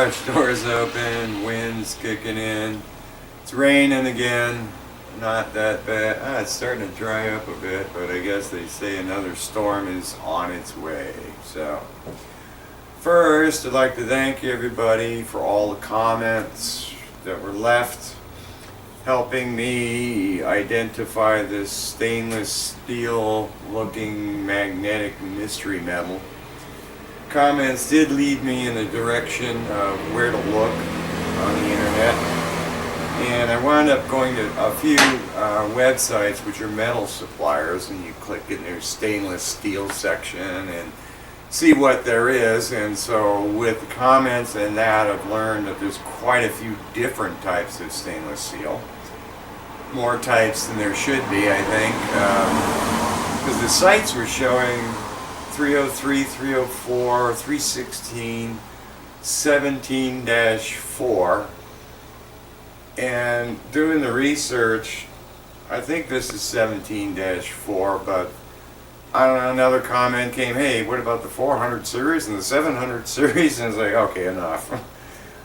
garage door's open, wind's kicking in. It's raining again. Not that bad. It's starting to dry up a bit, but I guess they say another storm is on its way. So, first, I'd like to thank everybody for all the comments that were left, helping me identify this stainless steel looking magnetic mystery metal. Comments did lead me in the direction of where to look on the internet, and I wound up going to a few websites which are metal suppliers, and you click in their stainless steel section and see what there is. And so with the comments and that, I've learned that there's quite a few different types of stainless steel, more types than there should be, I think, because the sites were showing 303, 304, 316, 17-4, and doing the research, I think this is 17-4, but I don't know, another comment came, hey, what about the 400 series and the 700 series? And it's like, okay, enough.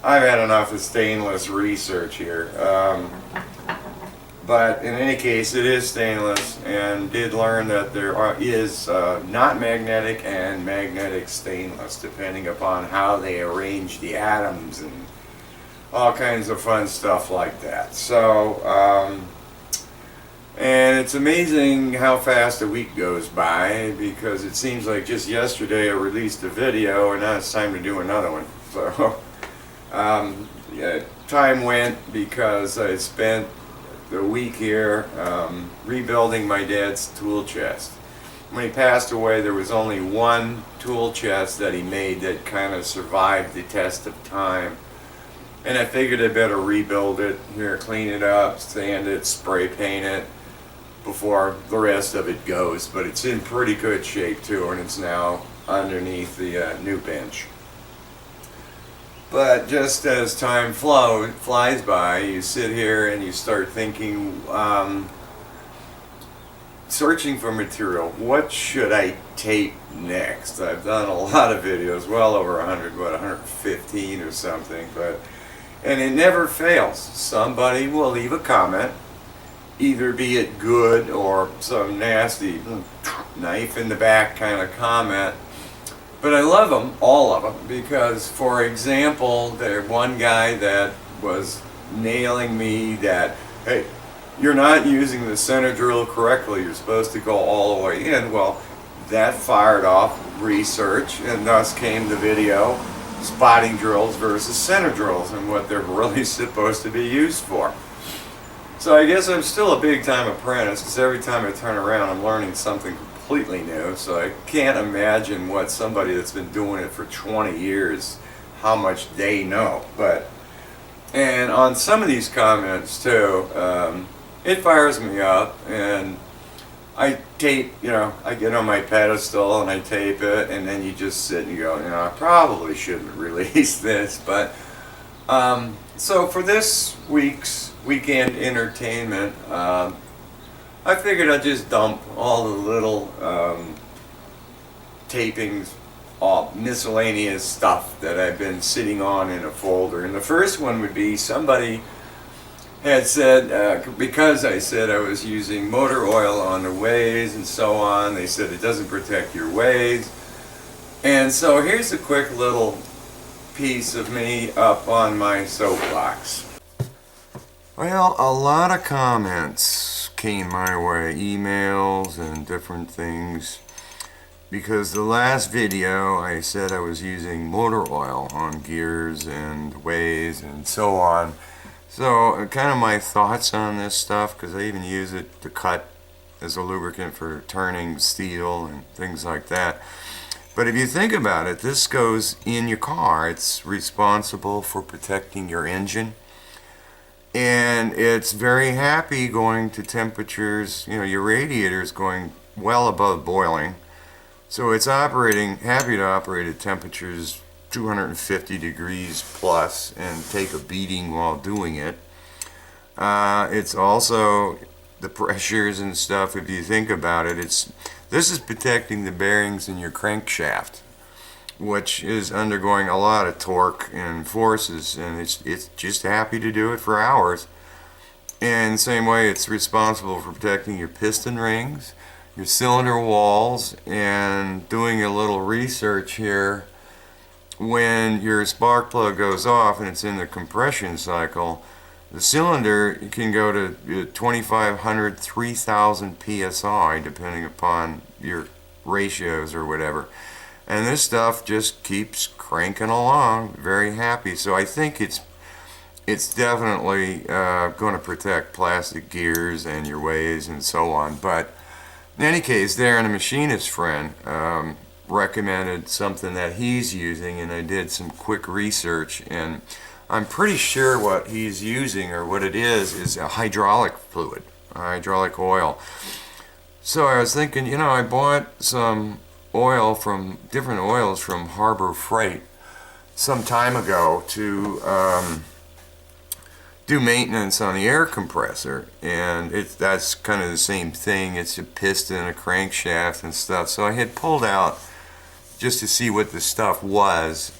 I've had enough of stainless research here. But in any case, it is stainless, and did learn that there is not magnetic and magnetic stainless, depending upon how they arrange the atoms and all kinds of fun stuff like that. So, and it's amazing how fast a week goes by, because it seems like just yesterday I released a video, and now it's time to do another one. So, yeah, time went because I spent the week here rebuilding my dad's tool chest. When he passed away, there was only one tool chest that he made that kind of survived the test of time, and I figured I'd better rebuild it here, clean it up, sand it, spray paint it before the rest of it goes. But it's in pretty good shape too, and it's now underneath the new bench. But just as time flies by, you sit here and you start thinking, searching for material. What should I tape next? I've done a lot of videos, well over 100, 115 or something, and it never fails. Somebody will leave a comment, either be it good or some nasty knife in the back kind of comment. But I love them, all of them, because, for example, there's one guy that was nailing me that, hey, you're not using the center drill correctly, you're supposed to go all the way in. Well, that fired off research, and thus came the video, spotting drills versus center drills, and what they're really supposed to be used for. So I guess I'm still a big-time apprentice, because every time I turn around I'm learning something completely new. So I can't imagine what somebody that's been doing it for 20 years, how much they know. And on some of these comments too, it fires me up, and I tape, I get on my pedestal and I tape it, and then you just sit and you go, I probably shouldn't release this. But so for this week's weekend entertainment, I figured I'd just dump all the little tapings, all miscellaneous stuff that I've been sitting on in a folder. And the first one would be, somebody had said, because I said I was using motor oil on the ways and so on, they said it doesn't protect your ways. And so here's a quick little piece of me up on my soapbox. Well, a lot of comments came my way, emails and different things, because the last video I said I was using motor oil on gears and ways and so on. So kind of my thoughts on this stuff, because I even use it to cut as a lubricant for turning steel and things like that. But if you think about it, this goes in your car. It's responsible for protecting your engine. And it's very happy going to temperatures, your radiator is going well above boiling. So it's happy to operate at temperatures 250 degrees plus and take a beating while doing it. It's also the pressures and stuff, if you think about it, this is protecting the bearings in your crankshaft. which is undergoing a lot of torque and forces, and it's just happy to do it for hours. And same way, it's responsible for protecting your piston rings, your cylinder walls, and doing a little research here. When your spark plug goes off and it's in the compression cycle, the cylinder can go to 2,500, 3,000 psi, depending upon your ratios or whatever. And this stuff just keeps cranking along, very happy. So I think it's definitely going to protect plastic gears and your ways and so on. But in any case, there, and a machinist friend recommended something that he's using, and I did some quick research, and I'm pretty sure what he's using, or what it is a hydraulic fluid, a hydraulic oil. So I was thinking, you know, I bought some oil from different oils from Harbor Freight some time ago to do maintenance on the air compressor, and that's kind of the same thing. It's a piston, a crankshaft, and stuff. So I had pulled out just to see what the stuff was,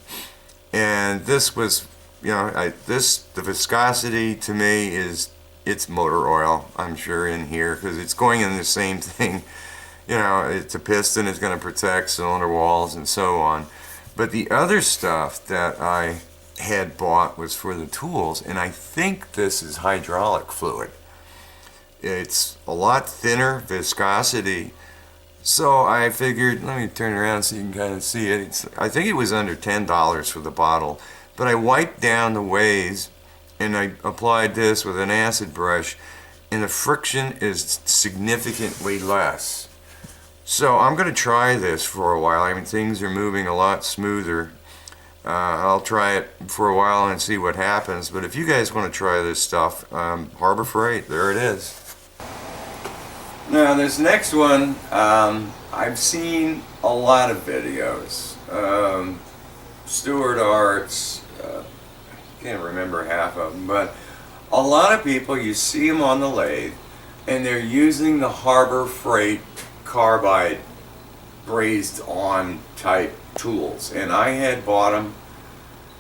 and this was, you know, the viscosity to me is, it's motor oil, I'm sure, in here, because it's going in the same thing. You know, it's a piston, it's going to protect cylinder walls and so on. But the other stuff that I had bought was for the tools, and I think this is hydraulic fluid. It's a lot thinner viscosity, so I figured, let me turn around so you can kind of see it. I think it was under $10 for the bottle, but I wiped down the ways and I applied this with an acid brush, and the friction is significantly less. So I'm going to try this for a while. I mean, things are moving a lot smoother. I'll try it for a while and see what happens. But if you guys want to try this stuff, Harbor Freight, there it is. Now this next one, I've seen a lot of videos. Stuart Arts, can't remember half of them, but a lot of people, you see them on the lathe, and they're using the Harbor Freight carbide brazed on type tools, and I had bought them,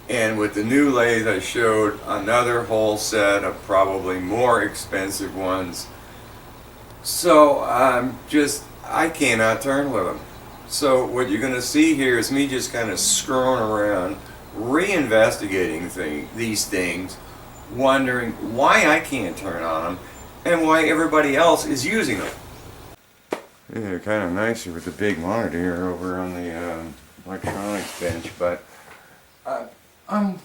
and with the new lathe I showed another whole set of probably more expensive ones. So I cannot turn with them. So what you're going to see here is me just kind of screwing around, reinvestigating these things, wondering why I can't turn on them and why everybody else is using them. Yeah, they're kind of nicer with the big monitor here over on the electronics bench, but I'm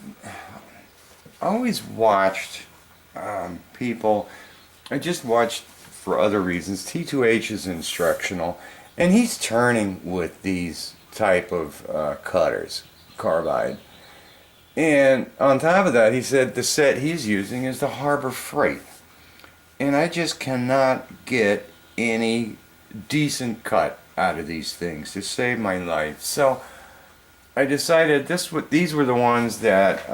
always watched people. I just watched, for other reasons, T2H is instructional, and he's turning with these type of cutters, carbide. And on top of that, he said the set he's using is the Harbor Freight. And I just cannot get any decent cut out of these things to save my life. So I decided these were the ones that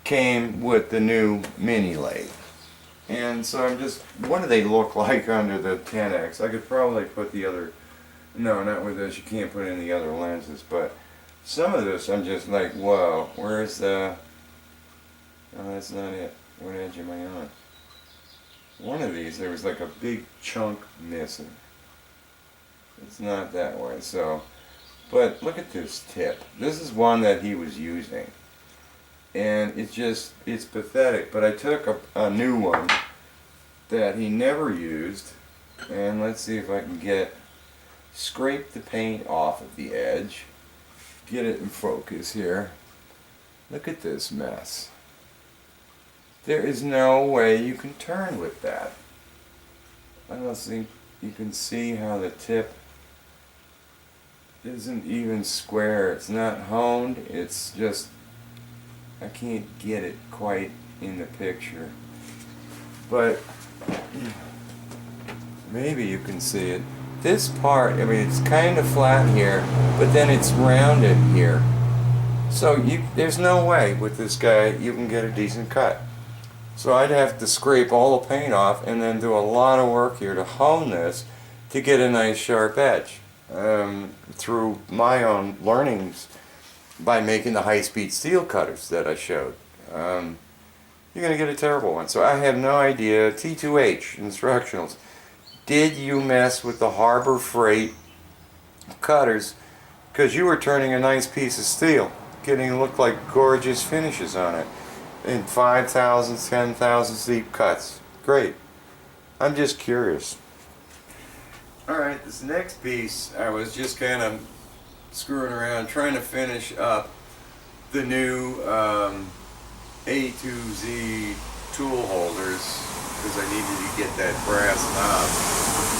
came with the new mini lathe. And so I'm just, what do they look like under the 10X? I could probably put the other, no, not with this, you can't put in the other lenses, but some of this I'm just like, whoa, where's the, oh, that's not it. What edge am I on? One of these, there was like a big chunk missing. It's not that way, so, but look at this tip. This is one that he was using. And it's pathetic, but I took a new one that he never used, and let's see if I can scrape the paint off of the edge, get it in focus here. Look at this mess. There is no way you can turn with that. I don't think you can see how the tip isn't even square. It's not honed, it's just, I can't get it quite in the picture, but maybe you can see it. This part, I mean, it's kind of flat here, but then it's rounded here. So there's no way with this guy you can get a decent cut. So I'd have to scrape all the paint off and then do a lot of work here to hone this to get a nice sharp edge. through my own learnings by making the high-speed steel cutters that I showed. You're going to get a terrible one. So I have no idea. T2H instructionals. Did you mess with the Harbor Freight cutters? Because you were turning a nice piece of steel, getting it look like gorgeous finishes on it in 5,000, 10,000 deep cuts. Great. I'm just curious. Alright, this next piece, I was just kind of screwing around trying to finish up the new A to Z tool holders because I needed to get that brass knob.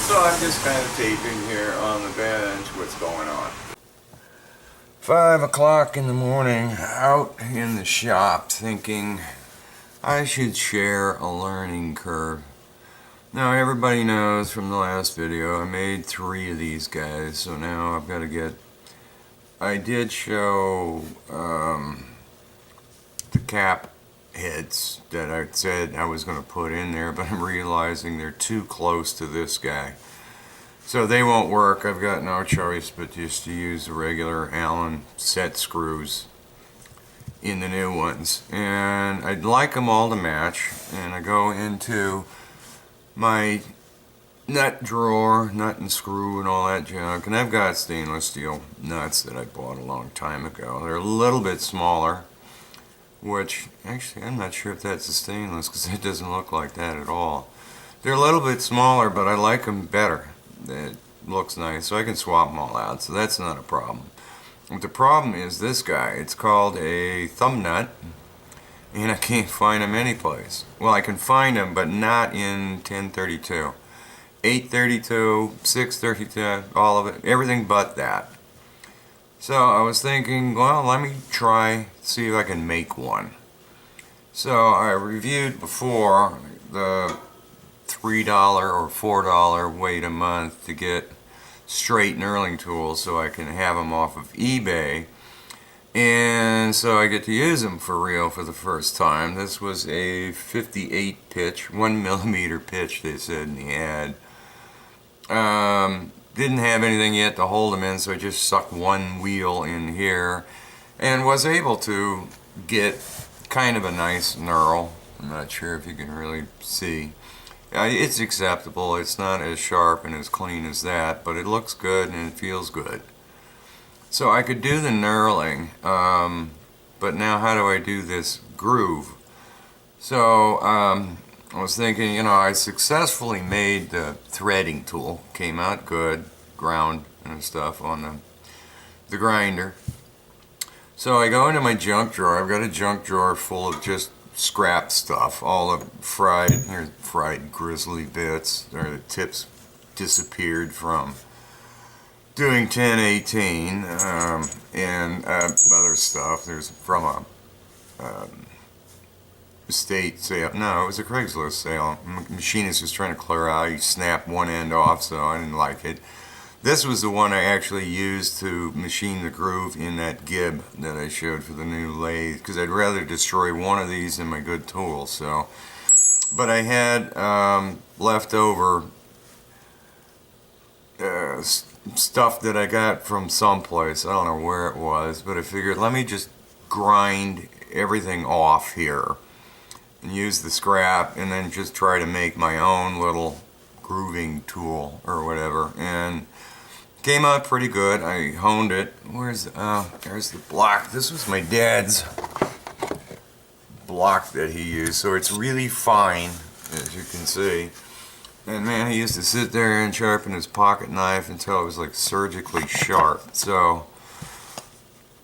So I'm just kind of taping here on the bench what's going on. 5 o'clock in the morning, out in the shop thinking I should share a learning curve. Now everybody knows from the last video I made 3 of these guys, so now I've got to get... I did show the cap heads that I said I was going to put in there, but I'm realizing they're too close to this guy. So they won't work. I've got no choice but just to use the regular Allen set screws in the new ones. And I'd like them all to match, and I go into my nut drawer, nut and screw and all that junk, and I've got stainless steel nuts that I bought a long time ago. They're a little bit smaller, which actually I'm not sure if that's a stainless because it doesn't look like that at all. They're a little bit smaller, but I like them better. It looks nice, so I can swap them all out, so that's not a problem. But the problem is this guy. It's called a thumb nut, and I can't find them anyplace. Well, I can find them, but not in 1032. 832, 632, all of it, everything but that. So I was thinking, well, let me try, see if I can make one. So I reviewed before the $3 or $4 wait a month to get straight knurling tools so I can have them off of eBay. And so I get to use them for real for the first time. This was a 58 pitch, 1mm pitch, they said in the ad. Didn't have anything yet to hold them in, so I just sucked one wheel in here and was able to get kind of a nice knurl. I'm not sure if you can really see. It's acceptable. It's not as sharp and as clean as that, but it looks good and it feels good. So I could do the knurling, but now how do I do this groove? So I was thinking, you know, I successfully made the threading tool. Came out good, ground and stuff on the grinder. So I go into my junk drawer. I've got a junk drawer full of just scrap stuff, all the fried grizzly bits, or the tips disappeared from doing 1018, and other stuff. There's from a estate sale. No, it was a Craigslist sale. Machinist was trying to clear out. He snapped one end off, so I didn't like it. This was the one I actually used to machine the groove in that gib that I showed for the new lathe, because I'd rather destroy one of these than my good tool. So, but I had leftover stuff that I got from someplace. I don't know where it was, but I figured let me just grind everything off here and use the scrap and then just try to make my own little grooving tool or whatever, and came out pretty good. I honed it. There's the block. This was my dad's block that he used, so it's really fine, as you can see. And man, he used to sit there and sharpen his pocket knife until it was like surgically sharp. So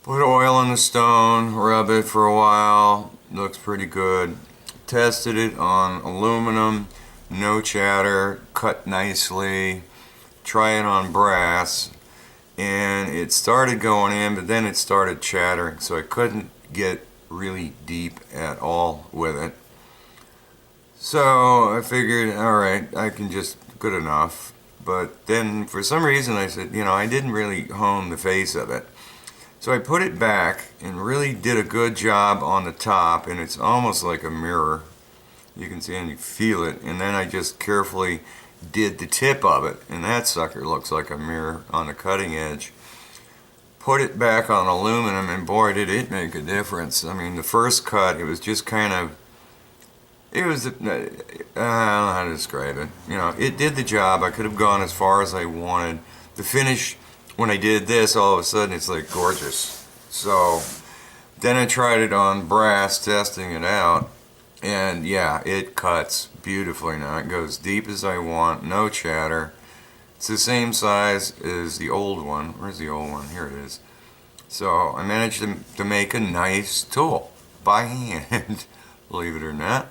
put oil on the stone, rub it for a while, looks pretty good. Tested it on aluminum, no chatter, cut nicely. Try it on brass, and it started going in, but then it started chattering, so I couldn't get really deep at all with it. So I figured, alright, I can just, good enough. But then for some reason I said, you know, I didn't really hone the face of it. So I put it back and really did a good job on the top, and it's almost like a mirror. You can see and you feel it, and then I just carefully did the tip of it, and that sucker looks like a mirror on the cutting edge. Put it back on aluminum, and boy, did it make a difference. I mean, the first cut, it was just kind of, it was, I don't know how to describe it. You know, it did the job. I could have gone as far as I wanted. The finish, when I did this, all of a sudden, it's like gorgeous. So then I tried it on brass, testing it out, and yeah, it cuts beautifully now. It goes deep as I want, no chatter. It's the same size as the old one. Where's the old one? Here it is. So I managed to make a nice tool by hand, believe it or not.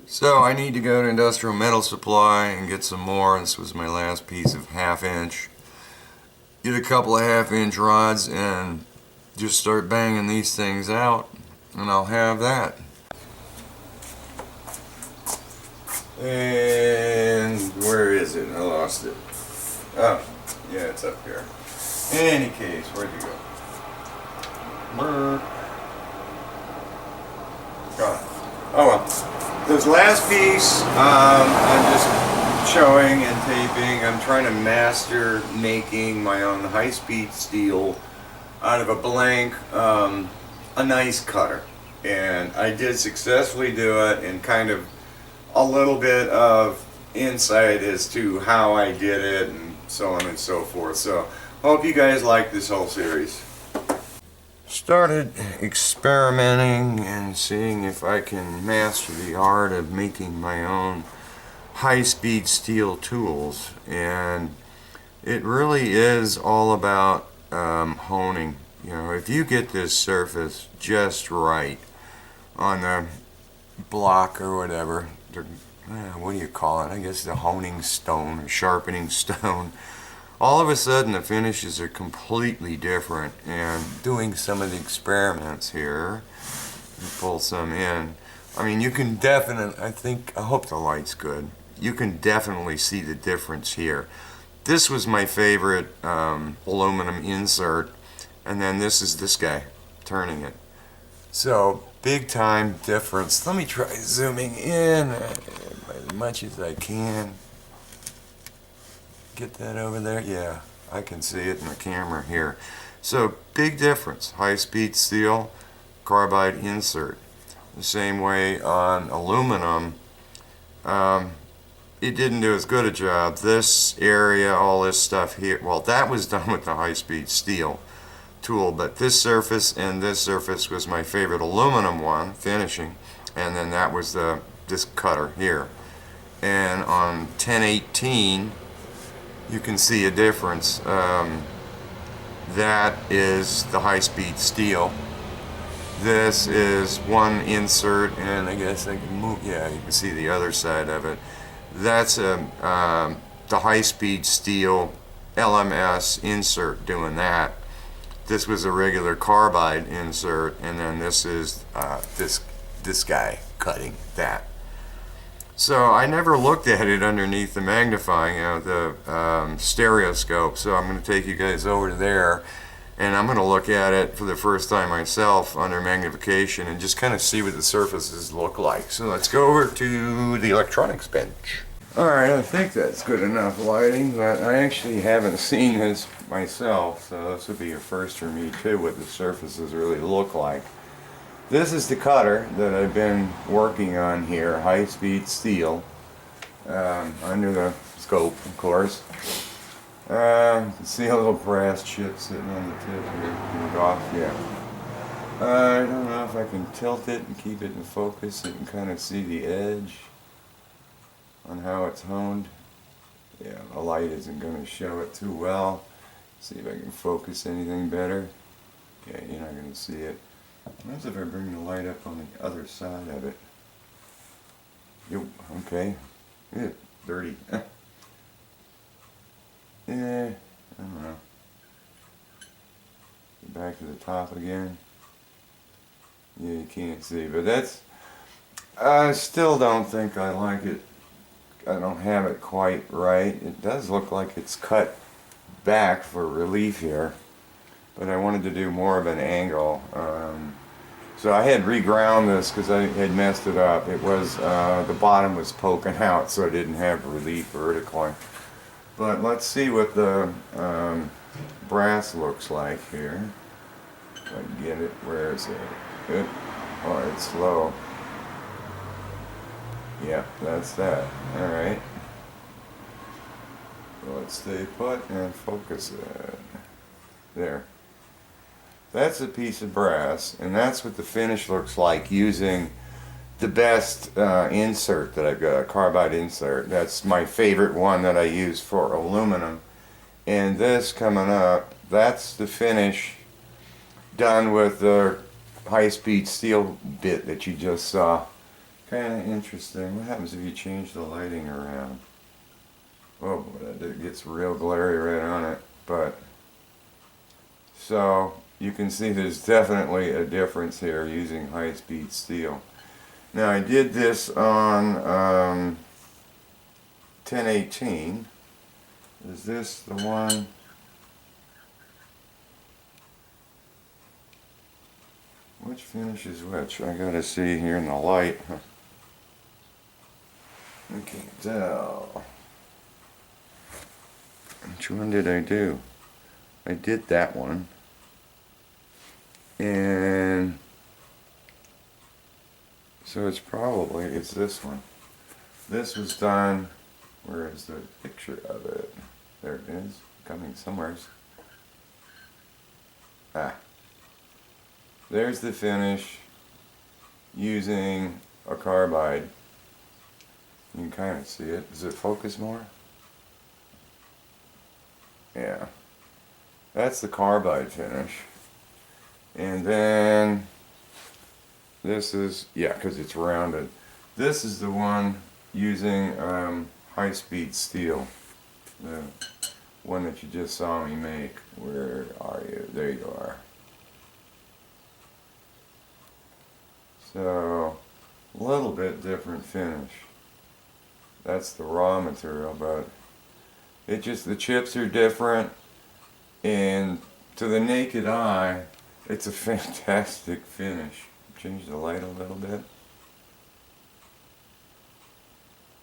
So I need to go to Industrial Metal Supply and get some more. This was my last piece of 1/2 inch. Get a couple of 1/2 inch rods and just start banging these things out, and I'll have that. And where is it? I lost it. Oh, yeah, it's up here. In any case, where'd you go? Gone. Oh well. This last piece, I'm just showing and taping. I'm trying to master making my own high-speed steel out of a blank, a nice cutter. And I did successfully do it, and kind of a little bit of insight as to how I did it and so on and so forth. So hope you guys like this whole series. Started experimenting and seeing if I can master the art of making my own high-speed steel tools, and it really is all about honing. You know, if you get this surface just right on the block or whatever, what do you call it? I guess the honing stone or sharpening stone. All of a sudden the finishes are completely different. And doing some of the experiments here, pull some in. I mean, you can definitely, I hope the light's good. You can definitely see the difference here. This was my favorite aluminum insert, and then this is this guy turning it. So big time difference. Let me try zooming in as much as I can. Get that over there? Yeah, I can see it in the camera here. So big difference. High-speed steel, carbide insert. The same way on aluminum. It didn't do as good a job. This area, all this stuff here, well, that was done with the high-speed steel tool, but this surface and this surface was my favorite aluminum one, finishing, and then that was this cutter here. And on 1018, you can see a difference. That is the high-speed steel. This is one insert, and I guess I can move, yeah, you can see the other side of it. That's the high-speed steel LMS insert doing that. This was a regular carbide insert, and then this is this guy cutting that. So I never looked at it underneath the magnifying, the stereoscope. So I'm going to take you guys over to there, and I'm going to look at it for the first time myself under magnification and just kind of see what the surfaces look like. So let's go over to the electronics bench. Alright, I think that's good enough lighting, but I actually haven't seen this myself, so this would be a first for me too, what the surfaces really look like. This is the cutter that I've been working on here, high-speed steel, under the scope, of course. You can see a little brass chip sitting on the tip here, off, yeah. I don't know if I can tilt it and keep it in focus so you can kind of see the edge on how it's honed. Yeah, the light isn't going to show it too well. See if I can focus anything better. Yeah, you're not going to see it. What if I bring the light up on the other side of it? Yep, okay. Yeah, dirty. Yeah, I don't know. Get back to the top again. Yeah, you can't see, but that's, I still don't think I like it. I don't have it quite right. It does look like it's cut back for relief here, but I wanted to do more of an angle. So I had reground this because I had messed it up. It was, the bottom was poking out, so I didn't have relief vertically. But let's see what the brass looks like here. If I can get it. Where is it? Good. Oh, it's low. Yeah, that's that. Alright. Let's stay put and focus it. There. That's a piece of brass, and that's what the finish looks like using the best insert that I've got, a carbide insert. That's my favorite one that I use for aluminum. And this coming up, that's the finish done with the high-speed steel bit that you just saw. Kind of interesting. What happens if you change the lighting around? Oh boy, it gets real glary right on it. But so you can see there's definitely a difference here using high-speed steel. Now I did this on 1018. Is this the one? Which finish is which? I gotta see here in the light. I can't tell. Which one did I do? I did that one. And so it's this one. This was done, where is the picture of it? There it is, coming somewheres. Ah. There's the finish using a carbide. You can kind of see it. Does it focus more? Yeah. That's the carbide finish. And then this is, yeah, because it's rounded. This is the one using high-speed steel. The one that you just saw me make. Where are you? There you are. So, a little bit different finish. That's the raw material, but it just, the chips are different, and to the naked eye, it's a fantastic finish. Change the light a little bit.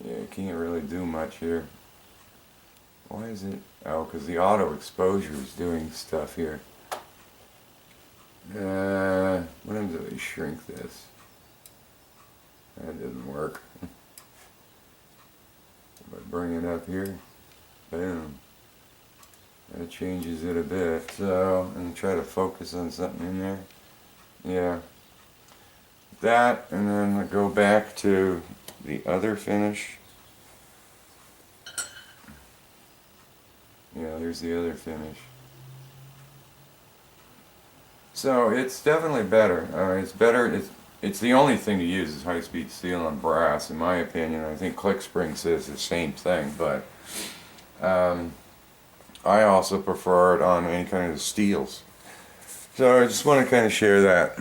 Yeah, you can't really do much here. Why is it? Oh, because the auto exposure is doing stuff here. What happens if I shrink this? That didn't work. If I bring it up here, boom. That changes it a bit. So, and try to focus on something in there. Yeah. That, and then I go back to the other finish. Yeah, there's the other finish. So it's definitely better. It's better. It's the only thing to use is high-speed steel on brass, in my opinion. I think ClickSpring says the same thing, but I also prefer it on any kind of steels. So I just want to kind of share that.